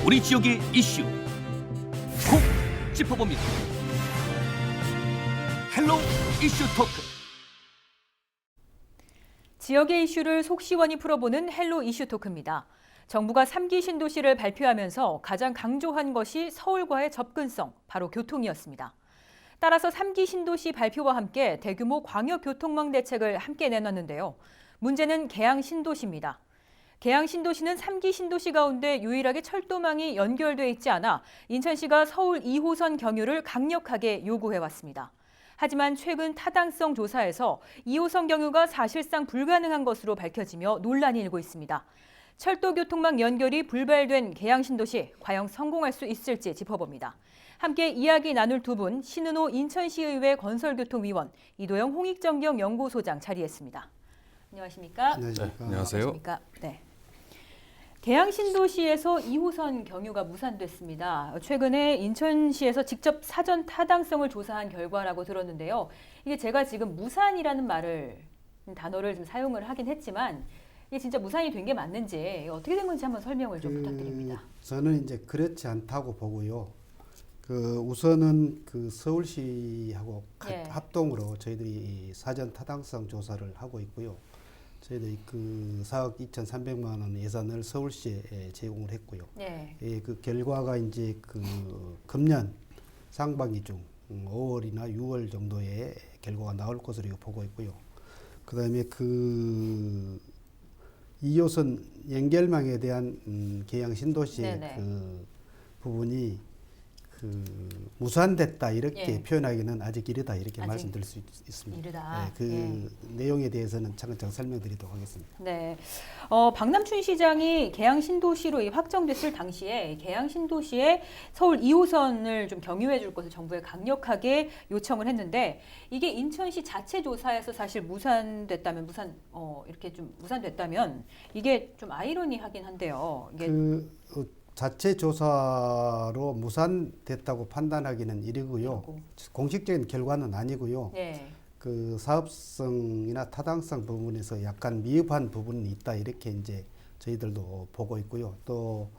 우리 지역의 이슈 콕 짚어봅니다. 헬로 이슈 토크. 지역의 이슈를 속 시원히 풀어보는 헬로 이슈 토크입니다. 정부가 3기 신도시를 발표하면서 가장 강조한 것이 서울과의 접근성, 바로 교통이었습니다. 따라서 3기 신도시 발표와 함께 대규모 광역교통망 대책을 함께 내놨는데요. 문제는 계양 신도시입니다. 계양 신도시는 3기 신도시 가운데 유일하게 철도망이 연결돼 있지 않아 인천시가 서울 2호선 경유를 강력하게 요구해왔습니다. 하지만 최근 타당성 조사에서 2호선 경유가 사실상 불가능한 것으로 밝혀지며 논란이 일고 있습니다. 철도 교통망 연결이 불발된 계양 신도시, 과연 성공할 수 있을지 짚어봅니다. 함께 이야기 나눌 두 분, 신은호 인천시의회 건설교통위원, 이도영 홍익정경연구소장 자리했습니다. 안녕하십니까? 네, 안녕하세요. 안녕하십니까? 네. 계양 신도시에서 2호선 경유가 무산됐습니다. 최근에 인천시에서 직접 사전 타당성을 조사한 결과라고 들었는데요. 이게 제가 지금 무산이라는 단어를 좀 사용을 하긴 했지만 이게 진짜 무산이 된 게 맞는지 어떻게 된 건지 한번 설명을 좀 부탁드립니다. 저는 이제 그렇지 않다고 보고요. 우선은 서울시하고 네. 합동으로 저희들이 사전 타당성 조사를 하고 있고요. 저희들이 4억 2,300만 원 예산을 서울시에 제공을 했고요. 네. 그 결과가 이제 금년 상반기 중 5월이나 6월 정도에 결과가 나올 것으로 보고 있고요. 그다음에 2호선 연결망에 대한 계양 신도시의 네네. 부분이 무산됐다 이렇게 예. 표현하기는 아직 이르다 이렇게 아직 말씀드릴 수 있습니다. 이르다. 내용에 대해서는 차근차근 설명드리도록 하겠습니다. 네, 박남춘 시장이 계양 신도시로 확정됐을 당시에 계양 신도시에 서울 2호선을 좀 경유해 줄 것을 정부에 강력하게 요청을 했는데 이게 인천시 자체 조사에서 사실 이렇게 좀 무산됐다면 이게 좀 아이러니하긴 한데요. 이게 자체 조사로 무산됐다고 판단하기는 이르고요. 공식적인 결과는 아니고요. 네. 사업성이나 타당성 부분에서 약간 미흡한 부분이 있다 이렇게 이제 저희들도 보고 있고요. 또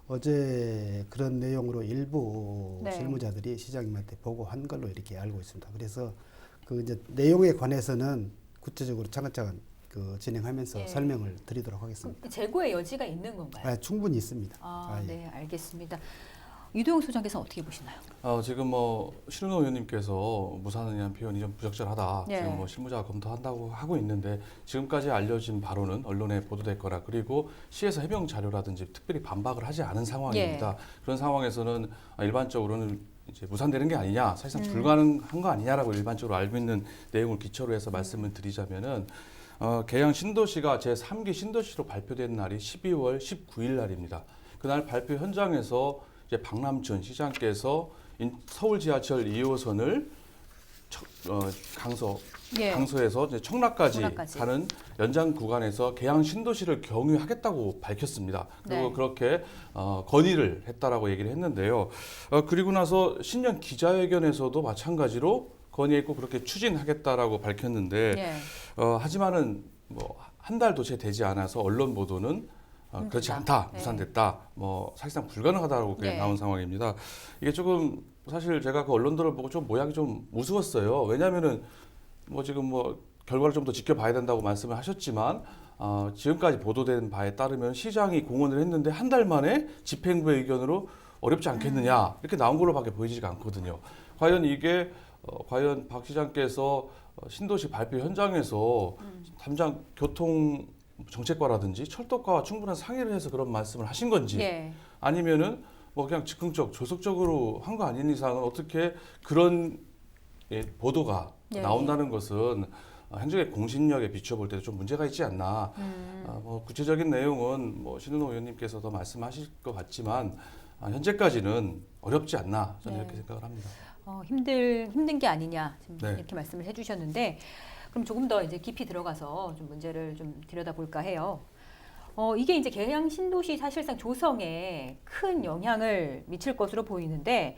어제 그런 내용으로 일부 네. 실무자들이 시장님한테 보고한 걸로 이렇게 알고 있습니다. 그래서 이제 내용에 관해서는 구체적으로 차근차근 진행하면서 예. 설명을 드리도록 하겠습니다. 재고의 여지가 있는 건가요? 충분히 있습니다. 예. 네, 알겠습니다. 이도영 소장께서 어떻게 보시나요? 지금 신은호 의원님께서 무산에 대한 표현이 좀 부적절하다. 네. 지금 실무자가 검토한다고 하고 있는데 지금까지 알려진 바로는 언론에 보도될 거라 그리고 시에서 해명 자료라든지 특별히 반박을 하지 않은 상황입니다. 그런 상황에서는 일반적으로는 이제 무산되는 게 아니냐, 사실상 불가능한 거 아니냐라고 일반적으로 알고 있는 내용을 기초로 해서 말씀을 드리자면은. 계양 신도시가 제3기 신도시로 발표된 날이 12월 19일 날입니다. 그날 발표 현장에서 이제 박남춘 시장께서 서울 지하철 2호선을 강서에서 이제 청라까지 가는 연장 구간에서 계양 신도시를 경유하겠다고 밝혔습니다. 그리고 네. 그렇게 건의를 했다라고 얘기를 했는데요. 그리고 나서 신년 기자회견에서도 마찬가지로 건의했고 그렇게 추진하겠다라고 밝혔는데 네. 하지만은 한 달도 채 되지 않아서 언론 보도는 그렇지 않다, 네. 무산됐다, 사실상 불가능하다라고 네. 나온 상황입니다. 이게 조금 사실 제가 그 언론들을 보고 좀 모양이 좀 우스웠어요. 왜냐하면은 지금 결과를 좀 더 지켜봐야 된다고 말씀을 하셨지만 지금까지 보도된 바에 따르면 시장이 공언을 했는데 한 달 만에 집행부의 의견으로 어렵지 않겠느냐 이렇게 나온 걸로밖에 보이지가 않거든요. 과연 이게 과연 박 시장께서 신도시 발표 현장에서 담당 교통 정책과라든지 철도과와 충분한 상의를 해서 그런 말씀을 하신 건지 예. 아니면은 그냥 즉흥적 조속적으로 한 거 아닌 이상은 어떻게 그런 보도가 예. 나온다는 것은 행정의 공신력에 비춰볼 때도 좀 문제가 있지 않나. 구체적인 내용은 신은호 의원님께서도 말씀하실 것 같지만 현재까지는 어렵지 않나 저는 네. 이렇게 생각을 합니다. 힘든 게 아니냐 지금 네. 이렇게 말씀을 해주셨는데 그럼 조금 더 이제 깊이 들어가서 좀 문제를 좀 들여다볼까 해요. 이게 이제 계양 신도시 사실상 조성에 큰 영향을 미칠 것으로 보이는데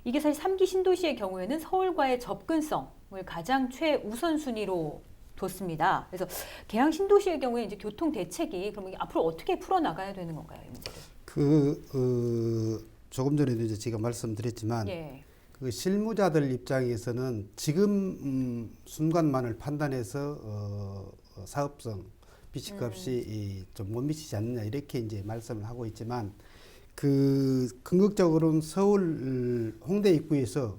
이게 사실 3기 신도시의 경우에는 서울과의 접근성을 가장 최우선 순위로 뒀습니다. 그래서 계양 신도시의 경우에 이제 교통 대책이 그럼 앞으로 어떻게 풀어 나가야 되는 건가요, 이 문제를? 조금 전에도 이제 제가 말씀드렸지만 예. 그 실무자들 입장에서는 지금 순간만을 판단해서 사업성 비식값이 좀 못 미치지 않느냐 이렇게 이제 말씀을 하고 있지만 그 궁극적으로는 서울 홍대 입구에서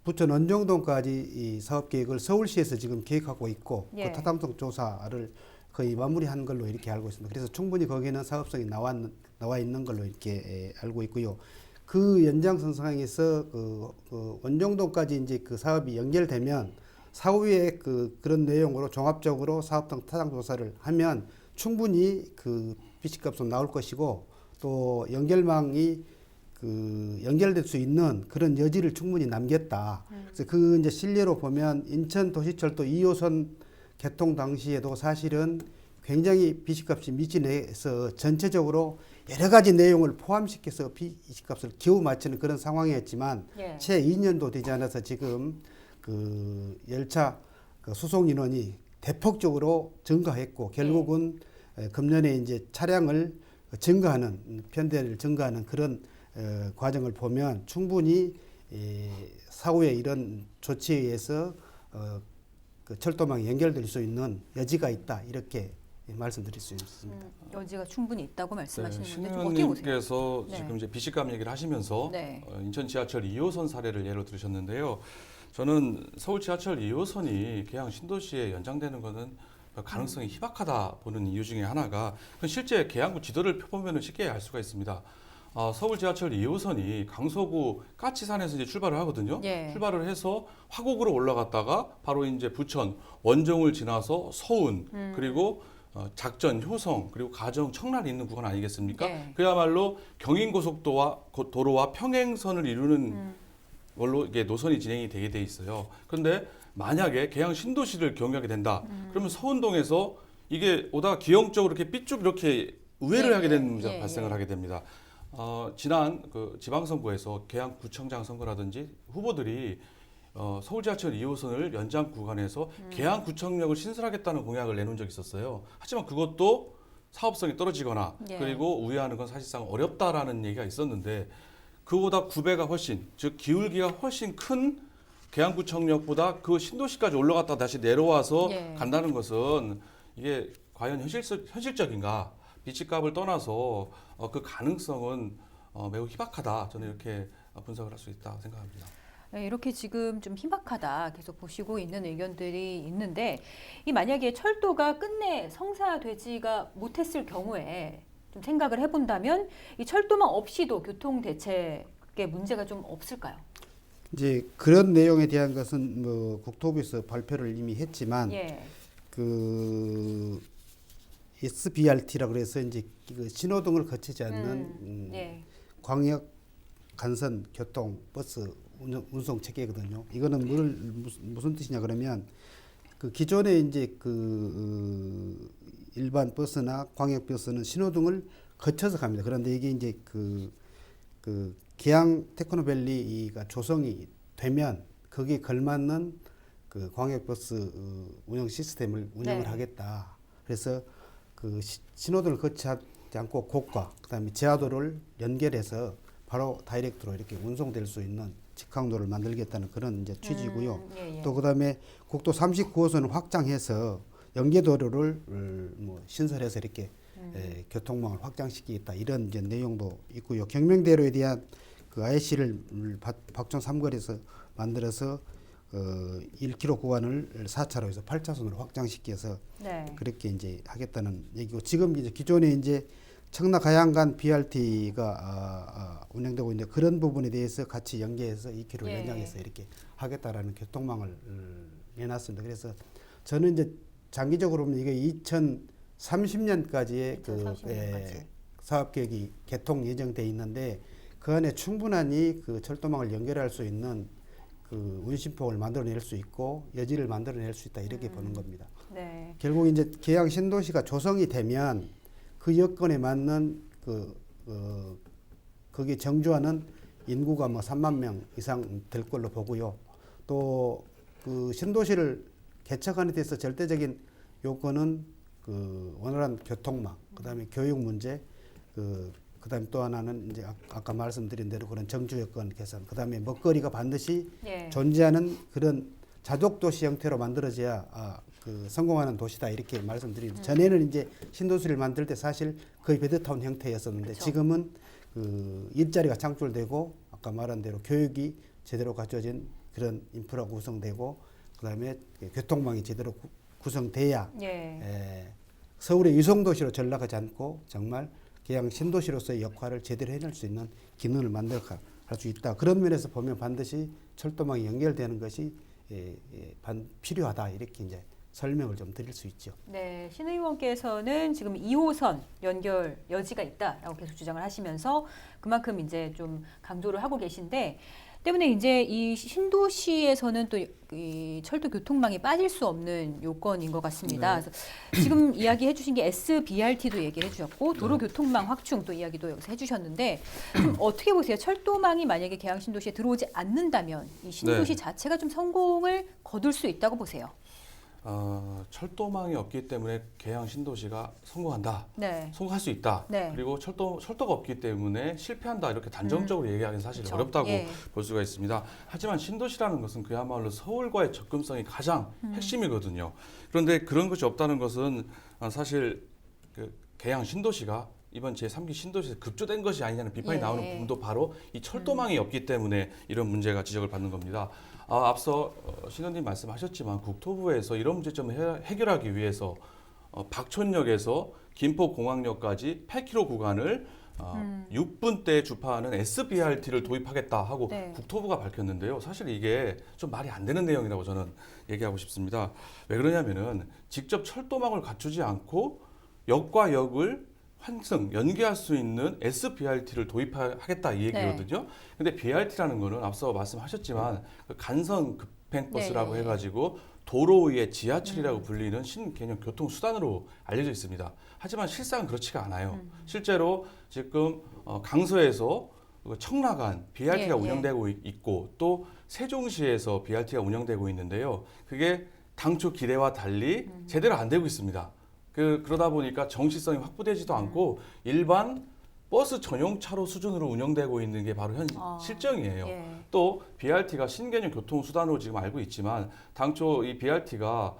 부천 원정동까지 이 사업 계획을 서울시에서 지금 계획하고 있고 예. 그 타당성 조사를 거의 마무리한 걸로 이렇게 알고 있습니다. 그래서 충분히 거기에는 사업성이 나와 있는 걸로 이렇게 알고 있고요. 그 연장선상에서 그 원정동까지 이제 그 사업이 연결되면 사후에 그런 내용으로 종합적으로 사업성 타당 조사를 하면 충분히 그 비식값은 나올 것이고 또 연결망이 연결될 수 있는 그런 여지를 충분히 남겼다. 그래서 그 이제 실례로 보면 인천 도시철도 2호선 개통 당시에도 사실은 굉장히 비식값이 미진해서 전체적으로 여러 가지 내용을 포함시켜서 비식값을 겨우 맞추는 그런 상황이었지만 예. 채 2년도 되지 않아서 지금 그 열차 그 수송 인원이 대폭적으로 증가했고 결국은 금년에 이제 차량을 증가하는 편대를 증가하는 그런 과정을 보면 충분히 사후에 이런 조치에 의해서 그 철도망이 연결될 수 있는 여지가 있다 이렇게 말씀드릴 수 있습니다. 여지가 충분히 있다고 말씀하시는 건데 좀 신 어떻게 보세요? 의원님께서 네. 지금 이제 비식감 얘기를 하시면서 네. 인천 지하철 2호선 사례를 예로 들으셨는데요. 저는 서울 지하철 2호선이 개항 신도시에 연장되는 것은 가능성이 희박하다 보는 이유 중에 하나가 실제 계양구 지도를 펴보면 쉽게 알 수가 있습니다. 서울 지하철 2호선이 강서구 까치산에서 이제 출발을 하거든요. 예. 출발을 해서 화곡으로 올라갔다가 바로 이제 부천 원정을 지나서 서운 그리고 작전, 효성 그리고 가정, 청란이 있는 구간 아니겠습니까? 예. 그야말로 경인고속도와 도로와 평행선을 이루는 걸로 이게 노선이 진행이 되게 돼 있어요. 그런데 만약에 계양 신도시를 경유하게 된다. 그러면 서운동에서 이게 오다가 기형적으로 이렇게 삐쭉 이렇게 우회를 예, 하게 되는 문제가 예, 발생을 예. 하게 됩니다. 지난 그 지방선거에서 계양구청장 선거라든지 후보들이 서울 지하철 2호선을 연장 구간에서 계양구청역을 신설하겠다는 공약을 내놓은 적이 있었어요. 하지만 그것도 사업성이 떨어지거나 예. 그리고 우회하는 건 사실상 어렵다라는 얘기가 있었는데 그보다 9배가 훨씬 즉 기울기가 훨씬 큰 계양구청역보다 그 신도시까지 올라갔다 다시 내려와서 예. 간다는 것은 이게 과연 현실적인가? 비치값을 떠나서 그 가능성은 매우 희박하다. 저는 이렇게 분석을 할 수 있다 생각합니다. 네, 이렇게 지금 좀 희박하다 계속 보시고 있는 의견들이 있는데 이 만약에 철도가 끝내 성사되지가 못했을 경우에 좀 생각을 해본다면 이 철도망 없이도 교통 대책에 문제가 좀 없을까요? 이제 그런 내용에 대한 것은 뭐 국토부에서 발표를 이미 했지만 예. 그 SBRT라 그래서 이제 그 신호등을 거치지 않는 예. 광역 간선 교통 버스 운송 체계거든요. 이거는 무슨 뜻이냐 그러면 그 기존에 이제 그 일반 버스나 광역 버스는 신호등을 거쳐서 갑니다. 그런데 이게 이제 그 계양 테크노밸리가 조성이 되면 거기에 걸맞는 그 광역 버스 운영 시스템을 운영을 네. 하겠다. 그래서 그 신호등을 거치지 않고 고가 그다음에 지하도를 연결해서 바로 다이렉트로 이렇게 운송될 수 있는 직항도를 만들겠다는 그런 이제 취지고요. 예, 예. 또 그다음에 국도 39호선을 확장해서 연계도로를 뭐 신설해서 이렇게 교통망을 확장시키겠다 이런 이제 내용도 있고요. 경명대로에 대한 그 IC를 박천 삼거리에서 만들어서 1km 구간을 4차로 해서 8차선으로 확장시켜서 네. 그렇게 이제 하겠다는 얘기고 지금 이제 기존에 이제 청라 가양간 BRT가 운영되고 있는데 그런 부분에 대해서 같이 연계해서 2km 예. 연장해서 이렇게 하겠다라는 교통망을 내놨습니다. 그래서 저는 이제 장기적으로 보면 이게 2030년까지의 2030년까지. 사업 계획이 개통 예정돼 있는데 그 안에 충분히 그 철도망을 연결할 수 있는 그 운심폭을 만들어낼 수 있고 여지를 만들어낼 수 있다 이렇게 보는 겁니다. 네. 결국 이제 계양 신도시가 조성이 되면 그 여건에 맞는 거기에 정주하는 인구가 뭐 3만 명 이상 될 걸로 보고요. 또 그 신도시를 개척하는 데서 절대적인 요건은 그 원활한 교통망, 그다음에 교육 문제, 그 그다음에 또 하나는 이제 아까 말씀드린 대로 그런 정주 여건 개선, 그다음에 먹거리가 반드시 예. 존재하는 그런 자족 도시 형태로 만들어져야 그 성공하는 도시다 이렇게 말씀드립니다. 전에는 이제 신도시를 만들 때 사실 거의 베드타운 형태였었는데 그쵸. 지금은 그 일자리가 창출되고 아까 말한 대로 교육이 제대로 갖춰진 그런 인프라가 구성되고 그다음에 교통망이 제대로 구성돼야 예. 서울의 위성도시로 전락하지 않고 정말 계양 신도시로서의 역할을 제대로 해낼 수 있는 기능을 만들어갈 수 있다. 그런 면에서 보면 반드시 철도망이 연결되는 것이 필요하다 이렇게 이제 설명을 좀 드릴 수 있죠. 네, 신 의원께서는 지금 2호선 연결 여지가 있다라고 계속 주장을 하시면서 그만큼 이제 좀 강조를 하고 계신데 때문에 이제 이 신도시에서는 또 이 철도 교통망이 빠질 수 없는 요건인 것 같습니다. 네. 그래서 지금 이야기해 주신 게 SBRT도 얘기해 주셨고 도로 교통망 확충 또 이야기도 여기서 해주셨는데 좀 어떻게 보세요? 철도망이 만약에 계양 신도시에 들어오지 않는다면 이 신도시 자체가 좀 성공을 거둘 수 있다고 보세요? 철도망이 없기 때문에 계양 신도시가 성공한다. 네. 성공할 수 있다. 네. 그리고 철도가 없기 때문에 실패한다. 이렇게 단정적으로 얘기하기는 사실 그쵸. 어렵다고 예. 볼 수가 있습니다. 하지만 신도시라는 것은 그야말로 서울과의 접근성이 가장 핵심이거든요. 그런데 그런 것이 없다는 것은 사실 그 계양 신도시가 이번 제3기 신도시에서 급조된 것이 아니냐는 비판이 예. 나오는 부분도 바로 이 철도망이 없기 때문에 이런 문제가 지적을 받는 겁니다. 앞서 신원님 말씀하셨지만 국토부에서 이런 문제점을 해결하기 위해서 박촌역에서 김포공항역까지 8km 구간을 6분대 주파하는 SBRT를 도입하겠다 하고 네. 국토부가 밝혔는데요. 사실 이게 좀 말이 안 되는 내용이라고 저는 얘기하고 싶습니다. 왜 그러냐면은 직접 철도망을 갖추지 않고 역과 역을 환승, 연계할 수 있는 SBRT를 도입하겠다 이 얘기거든요. 근데 BRT라는 거는 앞서 말씀하셨지만 그 간선 급행버스라고 네. 해가지고 도로 위의 지하철이라고 불리는 신개념 교통수단으로 알려져 있습니다. 하지만 실상은 그렇지가 않아요. 실제로 지금 강서에서 청라간 BRT가 예, 운영되고 있고 또 세종시에서 BRT가 운영되고 있는데요. 그게 당초 기대와 달리 제대로 안 되고 있습니다. 그러다 보니까 정시성이 확보되지도 않고 일반 버스 전용 차로 수준으로 운영되고 있는 게 바로 현 실정이에요. 예. 또 BRT가 신개념 교통수단으로 지금 알고 있지만 당초 이 BRT가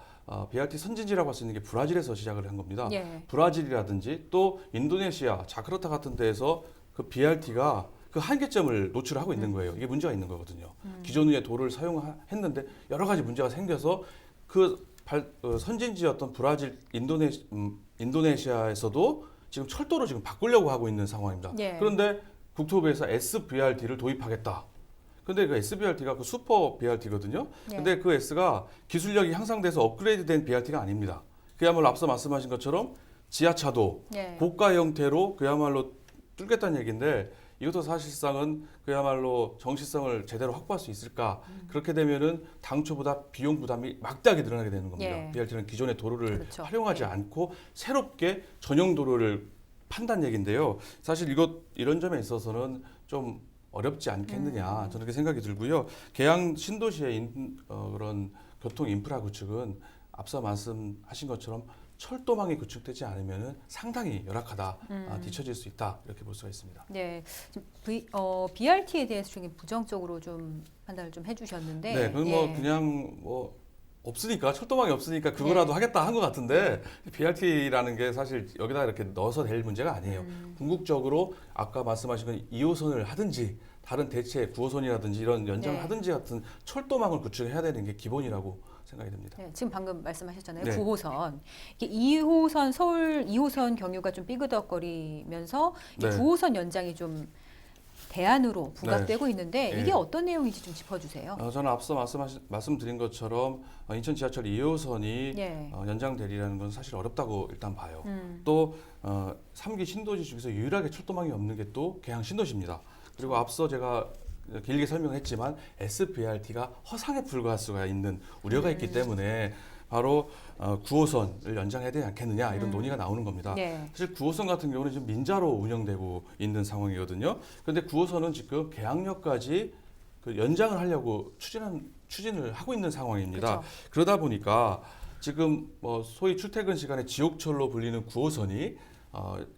BRT 선진지라고 할 수 있는 게 브라질에서 시작을 한 겁니다. 예. 브라질이라든지 또 인도네시아, 자카르타 같은 데에서 그 BRT가 그 한계점을 노출하고 있는 거예요. 이게 문제가 있는 거거든요. 기존의 도로를 사용했는데 여러 가지 문제가 생겨서 선진지였던 브라질, 인도네시아에서도 지금 철도로 지금 바꾸려고 하고 있는 상황입니다. 예. 그런데 국토부에서 SBRT를 도입하겠다. 근데 그 SBRT가 그 슈퍼 BRT거든요. 예. 근데 그 S가 기술력이 향상돼서 업그레이드된 BRT가 아닙니다. 그야말로 앞서 말씀하신 것처럼 지하차도 예. 고가 형태로 그야말로 뚫겠다는 얘기인데 이것도 사실상은 그야말로 정시성을 제대로 확보할 수 있을까? 그렇게 되면은 당초보다 비용 부담이 막대하게 늘어나게 되는 겁니다. 예. BRT는 기존의 도로를 그렇죠. 활용하지 예. 않고 새롭게 전용 도로를 판단 얘기인데요. 사실 이런 점에 있어서는 좀 어렵지 않겠느냐 저는 그렇게 생각이 들고요. 계양 신도시의 그런 교통 인프라 구축은 앞서 말씀하신 것처럼 철도망이 구축되지 않으면 상당히 열악하다, 뒤처질 수 있다 이렇게 볼 수가 있습니다. 네, BRT에 대해서 좀 부정적으로 좀 판단을 좀 해주셨는데, 네, 그건 예. 그냥 없으니까 철도망이 없으니까 그거라도 하겠다 한 것 같은데 BRT라는 게 사실 여기다 이렇게 넣어서 될 문제가 아니에요. 궁극적으로 아까 말씀하신 건 2호선을 하든지 다른 대체 9호선이라든지 이런 연장을 네. 하든지 같은 철도망을 구축해야 되는 게 기본이라고 생각이 됩니다. 네, 지금 방금 말씀하셨잖아요. 네. 9호선. 이게 2호선 서울 2호선 경유가 좀 삐그덕거리면서 이제 네. 9호선 연장이 좀 대안으로 부각되고 있는데 예. 이게 어떤 내용인지 좀 짚어주세요. 저는 앞서 말씀드린 것처럼 인천 지하철 2호선이 예. 연장되리라는 건 사실 어렵다고 일단 봐요. 음. 또 3기 신도시 중에서 유일하게 철도망이 없는 게 또 계양 신도시입니다. 그리고 앞서 제가 길게 설명했지만 SBRT가 허상에 불과할 수가 있는 우려가 있기 때문에 바로 9호선을 연장해야 되지 않겠느냐 이런 논의가 나오는 겁니다. 네. 사실 9호선 같은 경우는 지금 민자로 운영되고 있는 상황이거든요. 그런데 9호선은 지금 계양역까지 그 연장을 하려고 추진을 하고 있는 상황입니다. 그쵸. 그러다 보니까 지금 소위 출퇴근 시간에 지옥철로 불리는 9호선이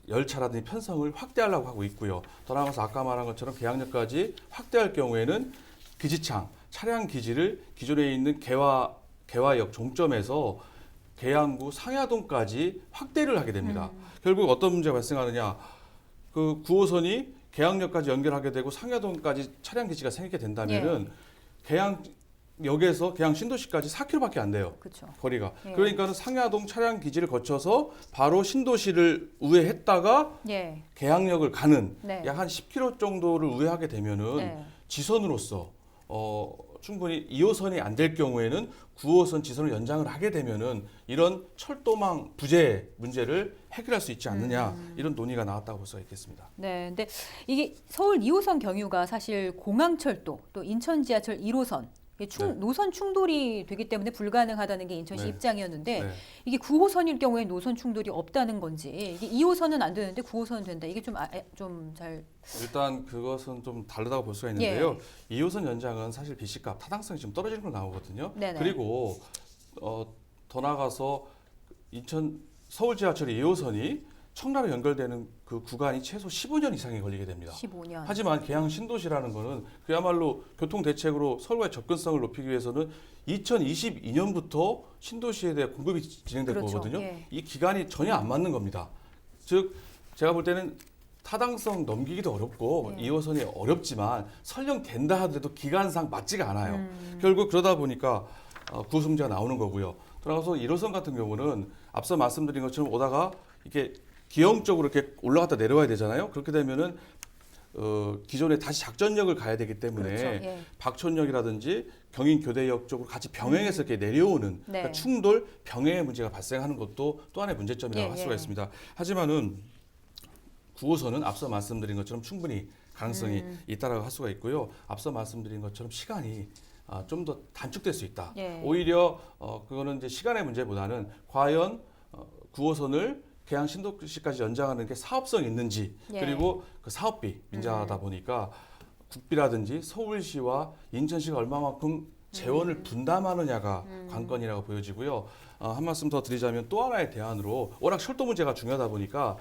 열차라든지 편성을 확대하려고 하고 있고요. 더 나아가서 아까 말한 것처럼 계양역까지 확대할 경우에는 기지창, 차량 기지를 기존에 있는 개화역 종점에서 계양구 상야동까지 확대를 하게 됩니다. 결국 어떤 문제가 발생하느냐? 그 9호선이 계양역까지 연결하게 되고 상야동까지 차량 기지가 생기게 된다면은 계양역에서 계양 신도시까지 4km밖에 안 돼요. 그렇죠. 거리가. 예. 그러니까는 상야동 차량 기지를 거쳐서 바로 신도시를 우회했다가 예. 계양역을 가는 네. 약 한 10km 정도를 우회하게 되면은 네. 지선으로서 충분히 2호선이 안 될 경우에는 9호선 지선을 연장을 하게 되면은 이런 철도망 부재 문제를 해결할 수 있지 않느냐 이런 논의가 나왔다고 볼 수가 있겠습니다. 네, 근데 이게 서울 2호선 경유가 사실 공항철도 또 인천 지하철 1호선 이게 네. 노선 충돌이 되기 때문에 불가능하다는 게 인천시 네. 입장이었는데 네. 이게 9호선일 경우에 노선 충돌이 없다는 건지 이게 2호선은 안 되는데 9호선은 된다. 이게 좀 잘 일단 그것은 좀 다르다고 볼 수가 예. 있는데요. 2호선 연장은 사실 BC값 타당성이 좀 떨어지는 걸로 나오거든요. 네네. 그리고 더 나아가서 서울 지하철 2호선이 청라로 연결되는 그 구간이 최소 15년 이상이 걸리게 됩니다. 15년. 하지만 계양 신도시라는 거는 그야말로 교통 대책으로 서울과의 접근성을 높이기 위해서는 2022년부터 신도시에 대해 공급이 진행될 그렇죠. 거거든요. 예. 이 기간이 전혀 안 맞는 겁니다. 즉 제가 볼 때는 타당성 넘기기도 어렵고 예. 2호선이 어렵지만 설령 된다 하더라도 기간상 맞지가 않아요. 결국 그러다 보니까 구호선 문제가 나오는 거고요. 돌아가서 1호선 같은 경우는 앞서 말씀드린 것처럼 오다가 이게 기형적으로 이렇게 올라갔다 내려와야 되잖아요. 그렇게 되면은 기존에 다시 작전역을 가야 되기 때문에 그렇죠. 예. 박촌역이라든지 경인교대역 쪽으로 같이 병행해서 이렇게 내려오는 네. 그러니까 충돌 병행의 문제가 발생하는 것도 또 하나의 문제점이라고 예, 할 수가 예. 있습니다. 하지만은 9호선은 앞서 말씀드린 것처럼 충분히 가능성이 있다라고 할 수가 있고요. 앞서 말씀드린 것처럼 시간이 좀 더 단축될 수 있다. 예. 오히려 그거는 이제 시간의 문제보다는 과연 9호선을 계양 신도시까지 연장하는 게 사업성이 있는지 예. 그리고 그 사업비 민자다 보니까 국비라든지 서울시와 인천시가 얼마만큼 재원을 분담하느냐가 관건이라고 보여지고요. 한 말씀 더 드리자면 또 하나의 대안으로 워낙 철도 문제가 중요하다 보니까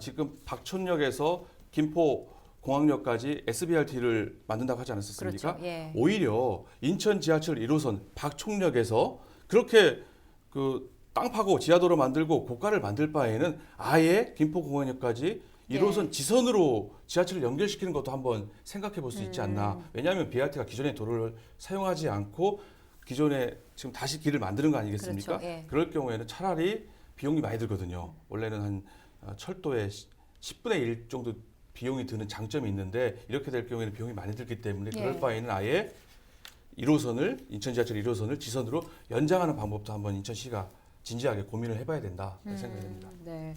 지금 박촌역에서 김포 공항역까지 SBRT를 만든다고 하지 않았습니까? 그렇죠. 예. 오히려 인천 지하철 1호선 박총역에서 그렇게 그 땅 파고 지하도로 만들고 고가를 만들 바에는 아예 김포공항역까지 1호선 지선으로 지하철을 연결시키는 것도 한번 생각해 볼 수 있지 않나. 왜냐하면 BRT가 기존의 도로를 사용하지 않고 기존에 지금 다시 길을 만드는 거 아니겠습니까? 그렇죠. 예. 그럴 경우에는 차라리 비용이 많이 들거든요. 원래는 한 철도의 10분의 1 정도 비용이 드는 장점이 있는데 이렇게 될 경우에는 비용이 많이 들기 때문에 그럴 예. 바에는 아예 1호선을 인천 지하철 1호선을 지선으로 연장하는 방법도 한번 인천시가 진지하게 고민을 해봐야 된다 생각이 듭니다. 네.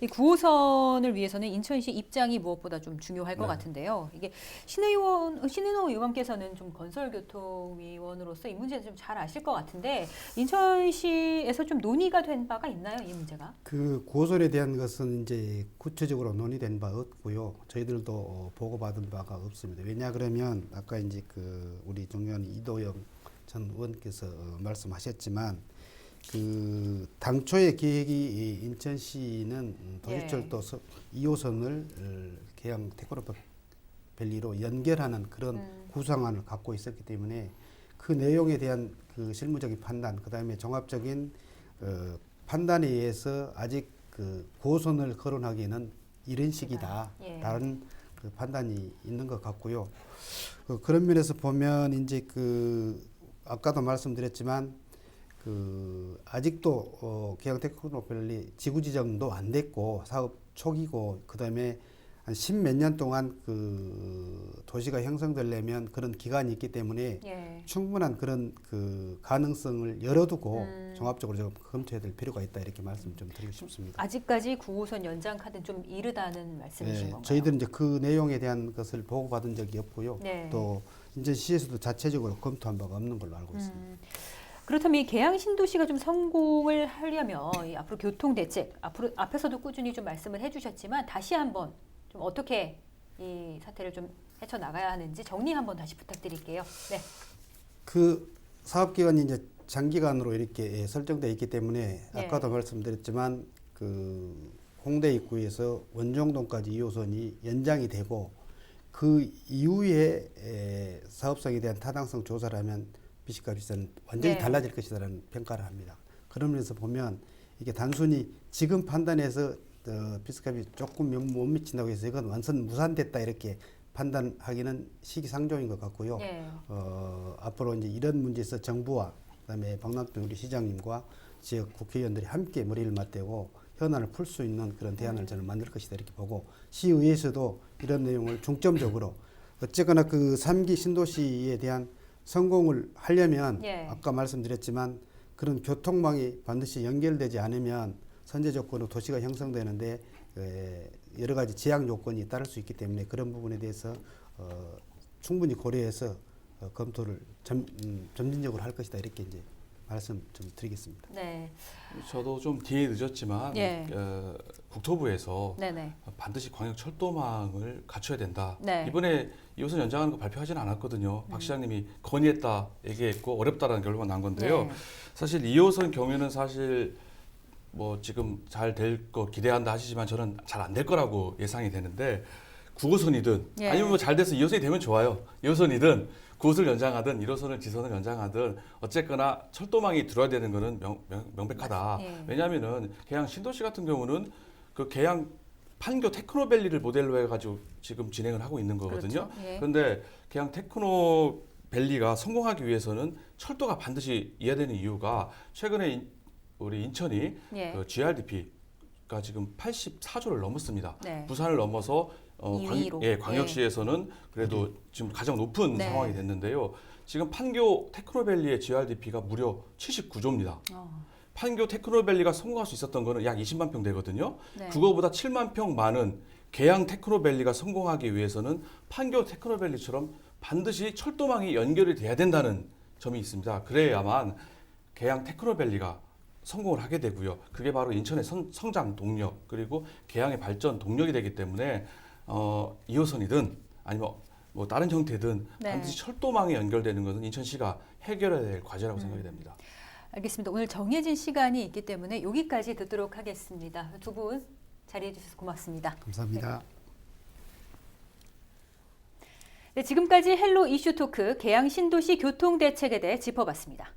이 9호선을 위해서는 인천시 입장이 무엇보다 좀 중요할 것 네. 같은데요. 이게 신인호 의원께서는 좀 건설교통위원으로서 이 문제를 좀 잘 아실 것 같은데 인천시에서 좀 논의가 된 바가 있나요, 이 문제가? 그 9호선에 대한 것은 이제 구체적으로 논의된 바 없고요. 저희들도 보고받은 바가 없습니다. 왜냐 그러면 아까 이제 그 우리 종의원 이도영 전 의원께서 말씀하셨지만 그 당초의 계획이 인천시는 도시철도 2호선을 계양 테크노밸리로 연결하는 그런 구상안을 갖고 있었기 때문에 그 내용에 대한 그 실무적인 판단, 그다음에 종합적인 판단에 의해서 아직 그 9호선을 거론하기에는 이른 시기다라는 그 판단이 있는 것 같고요. 그런 면에서 보면 이제 그 아까도 말씀드렸지만 그 아직도 계양 테크노밸리 지구 지정도 안 됐고 사업 초기고 그다음에 한 10몇 년 동안 그 도시가 형성되려면 그런 기간이 있기 때문에 예. 충분한 그런 그 가능성을 열어두고 종합적으로 좀 검토해야 될 필요가 있다 이렇게 말씀 좀 드리고 싶습니다. 아직까지 9호선 연장 카드는 좀 이르다는 말씀이신 건가요? 저희들은 이제 그 내용에 대한 것을 보고받은 적이 없고요. 네. 또 이제 시에서도 자체적으로 검토한 바가 없는 걸로 알고 있습니다. 그렇다면 이 계양 신도시가 좀 성공을 하려면 이 앞으로 교통 대책, 앞에서도 꾸준히 좀 말씀을 해주셨지만 다시 한번 좀 어떻게 이 사태를 좀 헤쳐 나가야 하는지 정리 한번 다시 부탁드릴게요. 네. 그 사업 기간이 이제 장기간으로 이렇게 설정돼 있기 때문에 네. 아까도 말씀드렸지만 그 홍대 입구에서 원정동까지 2호선이 연장이 되고 그 이후에 사업성에 대한 타당성 조사를 하면 비식값이 완전히 네. 달라질 것이라는 평가를 합니다. 그런 면에서 보면 이게 단순히 지금 판단해서 비식값이 조금 못 미친다고 해서 이건 완전 무산됐다 이렇게 판단하기는 시기상조인 것 같고요. 예. 앞으로 이제 이런 문제에서 정부와 그다음에 박남준 우리 시장님과 지역 국회의원들이 함께 머리를 맞대고 현안을 풀 수 있는 그런 대안을 저는 만들 것이다 이렇게 보고 시의회에서도 이런 내용을 중점적으로 어쨌거나 그 3기 신도시에 대한 성공을 하려면 예. 아까 말씀드렸지만 그런 교통망이 반드시 연결되지 않으면 선제 조건으로 도시가 형성되는데 여러 가지 제약 요건이 따를 수 있기 때문에 그런 부분에 대해서 충분히 고려해서 검토를 점진적으로 할 것이다 이렇게 이제 말씀 좀 드리겠습니다. 네. 저도 좀 뒤에 늦었지만 예. 국토부에서 네네. 반드시 광역 철도망을 갖춰야 된다. 네. 이번에 2호선 연장하는 거 발표하지는 않았거든요. 박 시장님이 건의했다 얘기했고 어렵다라는 결과가 난 건데요. 네. 사실 2호선 경우에는 사실 뭐 지금 잘 될 거 기대한다 하시지만 저는 잘 안 될 거라고 예상이 되는데 9호선이든 예. 아니면 뭐 잘 돼서 2호선이 되면 좋아요. 2호선이든 9호선을 연장하든 1호선을 지선을 연장하든 어쨌거나 철도망이 들어야 되는 거는 명백하다. 예. 왜냐하면은 계양 신도시 같은 경우는 그 계양 판교 테크노밸리를 모델로 해가지고 지금 진행을 하고 있는 거거든요. 그렇죠. 예. 그런데 계양 테크노밸리가 성공하기 위해서는 철도가 반드시 이해되는 이유가 최근에 우리 인천이 예. 그 GRDP가 지금 84조를 넘었습니다. 네. 부산을 넘어서 2위로. 광역시에서는 그래도 지금 가장 높은 네. 상황이 됐는데요. 지금 판교 테크노밸리의 GRDP가 무려 79조입니다. 판교 테크노밸리가 성공할 수 있었던 거는 약 20만 평 되거든요. 네. 그거보다 7만 평 많은 계양 테크노밸리가 성공하기 위해서는 판교 테크노밸리처럼 반드시 철도망이 연결이 돼야 된다는 점이 있습니다. 그래야만 계양 테크노밸리가 성공을 하게 되고요. 그게 바로 인천의 성장 동력 그리고 계양의 발전 동력이 되기 때문에 2호선이든 아니면 뭐 다른 형태든 네. 반드시 철도망에 연결되는 것은 인천시가 해결해야 될 과제라고 생각이 됩니다. 알겠습니다. 오늘 정해진 시간이 있기 때문에 여기까지 듣도록 하겠습니다. 두 분 자리해 주셔서 고맙습니다. 감사합니다. 네, 지금까지 헬로 이슈 토크 계양 신도시 교통 대책에 대해 짚어봤습니다.